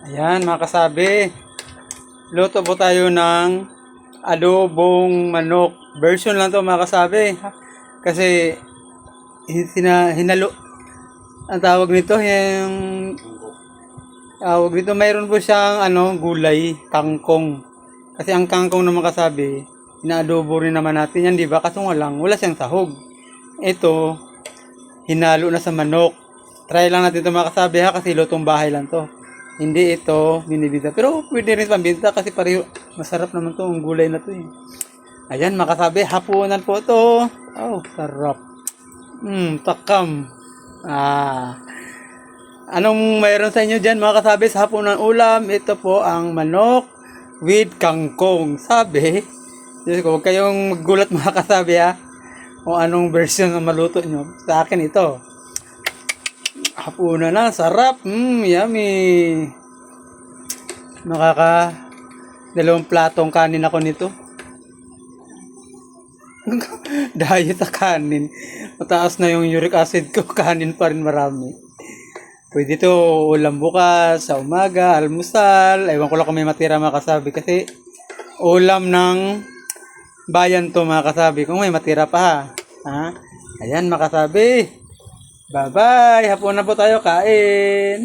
Ayan mga kasabi, luto po tayo ng adobong manok. Version lang to mga kasabi. Kasi hinalo, ang tawag nito, yung tawag nito, mayroon po siyang gulay, kangkong. Kasi ang kangkong naman kasabi, inaadobo rin naman natin yan, di ba? Kaso nga lang, wala siyang sahog. Ito, hinalo na sa manok. Try lang natin ito mga kasabi ha, kasi lutong bahay lang to. Hindi ito binibenta. Pero pwede rin pambenta kasi pareho. Masarap naman to ang gulay na to eh. Ayan mga kasabi, hapunan po to. Oh, sarap. Takam. Anong mayroon sa inyo dyan mga kasabi sa hapunan ulam? Ito po ang manok with kangkong. Sabi, Diyos ko, huwag kayong maggulat mga kasabi ha. Kung anong version ng maluto nyo. Sa akin ito. Hapunan na, sarap. Yummy. Dalawang platong kanin ako nito. Diet sa kanin. Mataas na yung uric acid ko. Kanin pa rin marami. Pwede to ulam bukas, sa umaga, almusal. Ewan ko lang kung may matira mga kasabi. Kasi ulam ng bayan to mga kasabi. Kung may matira pa ha. Ayan mga kasabi. Bye-bye. Hapon na po tayo kain.